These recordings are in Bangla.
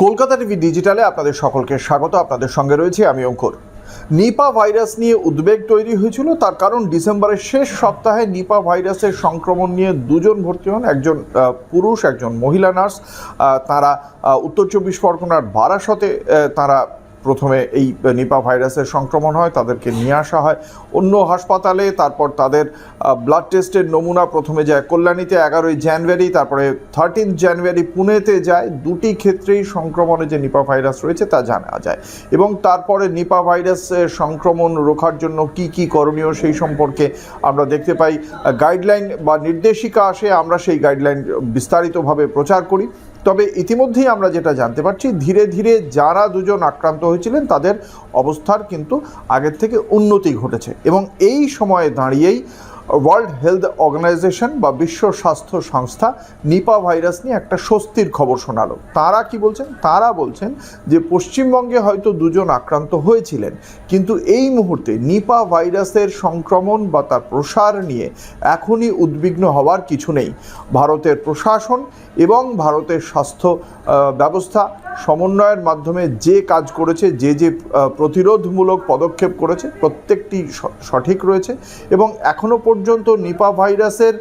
কলকাতা টিভি ডিজিটালে আপনাদের সকলকে স্বাগত। আপনাদের সঙ্গে রয়েছে আমি অঙ্কুর। নিপা ভাইরাস নিয়ে উদ্বেগ তৈরি হয়েছিল, তার কারণ ডিসেম্বরের শেষ সপ্তাহে নিপা ভাইরাসের সংক্রমণ নিয়ে দুজন ভর্তি হন, একজন পুরুষ, একজন মহিলা নার্স। তারা উত্তর চব্বিশ পরগনার বারাসতে তারা প্রথমে এই নিপা ভাইরাসের সংক্রমণ হয়, তাদেরকে নিয়ে আসা হয় অন্য হাসপাতালে। তারপর তাদের ব্লাড টেস্টের নমুনা প্রথমে যায় কল্যাণীতে 11ই জানুয়ারি, তারপরে 13 জানুয়ারি পুনেতে যায়। দুটি ক্ষেত্রেই সংক্রমণে যে নিপা ভাইরাস রয়েছে তা জানা যায় এবং তারপরে নিপা ভাইরাসের সংক্রমণ রোখার জন্য কি কি করণীয় সেই সম্পর্কে আমরা দেখতে পাই গাইডলাইন বা নির্দেশিকা আসে। আমরা সেই গাইডলাইন বিস্তারিতভাবে প্রচার করি। তবে ইতিমধ্যেই আমরা যেটা জানতে পারছি, ধীরে ধীরে যারা দুজন আক্রান্ত হয়েছিলেন তাদের অবস্থার কিন্তু আগের থেকে উন্নতি ঘটেছে এবং এই সময়ে দাঁড়িয়েই ওয়ার্ল্ড হেলথ অর্গানাইজেশন বা বিশ্ব স্বাস্থ্য সংস্থা নিপা ভাইরাস নিয়ে একটা স্বস্তির খবর শোনালো। তারা কি বলছেন? তারা বলছেন যে পশ্চিমবঙ্গে হয়তো দুজন আক্রান্ত হয়েছিলেন, কিন্তু এই মুহূর্তে নিপা ভাইরাসের সংক্রমণ বা তার প্রসার নিয়ে এখনই উদ্বিগ্ন হওয়ার কিছু নেই। ভারতের প্রশাসন এবং ভারতের স্বাস্থ্য ব্যবস্থা সমন্বয়ের মাধ্যমে যে কাজ করেছে, যে প্রতিরোধমূলক পদক্ষেপ করেছে, প্রত্যেকটি সঠিক রয়েছে এবং এখনও পর্যন্ত নিপা ভাইরাসের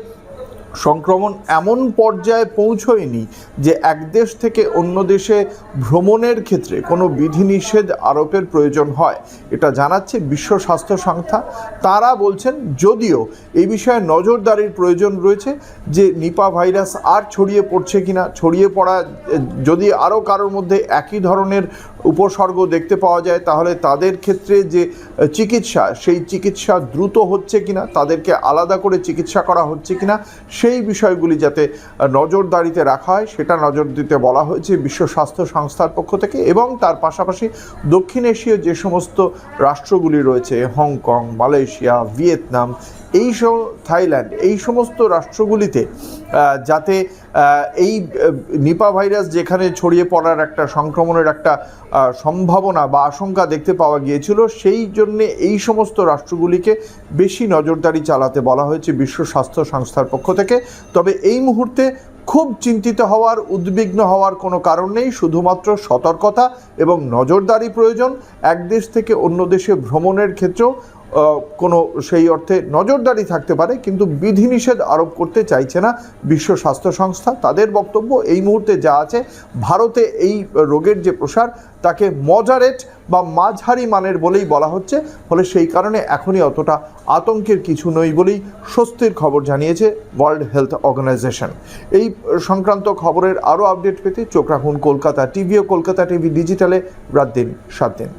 সংক্রমণ এমন পর্যায়ে পৌঁছয়নি যে এক দেশ থেকে অন্য দেশে ভ্রমণের ক্ষেত্রে কোনো বিধিনিষেধ আরোপের প্রয়োজন হয়, এটা জানাচ্ছে বিশ্ব স্বাস্থ্য সংস্থা। তারা বলছেন যদিও এই বিষয়ে নজরদারির প্রয়োজন রয়েছে যে নিপা ভাইরাস আর ছড়িয়ে পড়ছে কিনা, ছড়িয়ে পড়া যদি আরও কারোর মধ্যে একই ধরনের উপসর্গ দেখতে পাওয়া যায় তাহলে তাদের ক্ষেত্রে যে চিকিৎসা, সেই চিকিৎসা দ্রুত হচ্ছে কিনা, তাদেরকে আলাদা করে চিকিৎসা করা হচ্ছে কিনা, সেই বিষয়গুলি যাতে নজরদারিতে রাখা হয় সেটা নজর দিতে বলা হয়েছে বিশ্ব স্বাস্থ্য সংস্থার পক্ষ থেকে। এবং তার পাশাপাশি দক্ষিণ এশীয় যে সমস্ত রাষ্ট্রগুলি রয়েছে, হংকং, মালয়েশিয়া, ভিয়েতনাম, থাইল্যান্ড, এই সমস্ত রাষ্ট্রগুলিতে যাতে এই নিপা ভাইরাস যেখানে ছড়িয়ে পড়ার একটা সংক্রমণের একটা সম্ভাবনা বা আশঙ্কা দেখতে পাওয়া গিয়েছিল, সেই জন্যে এই সমস্ত রাষ্ট্রগুলিকে বেশি নজরদারি চালাতে বলা হয়েছে বিশ্ব স্বাস্থ্য সংস্থার পক্ষ থেকে। তবে এই মুহূর্তে খুব চিন্তিত হওয়ার, উদ্বিগ্ন হওয়ার কোনো কারণ নেই, শুধুমাত্র সতর্কতা এবং নজরদারি প্রয়োজন। এক দেশ থেকে অন্য দেশে ভ্রমণের ক্ষেত্রেও কোনো সেই অর্থে নজরদারি থাকতে পারে, কিন্তু বিধিনিষেধ আরোপ করতে চাইছে না বিশ্ব স্বাস্থ্য সংস্থা। তাদের বক্তব্য এই মুহূর্তে যা আছে, ভারতে এই রোগের যে প্রসার তাকে মডারেট বা মাঝারি মানের বলেই বলা হচ্ছে, ফলে সেই কারণে এখনই অতটা আতঙ্কের কিছু নেই বলেই স্বস্তির খবর জানিয়েছে ওয়ার্ল্ড হেলথ অর্গানাইজেশন। এই সংক্রান্ত খবরের আরও আপডেট পেতে চোখ রাখুন কলকাতা টিভি ও কলকাতা টিভি ডিজিটালে রাত দিন 7 দিন।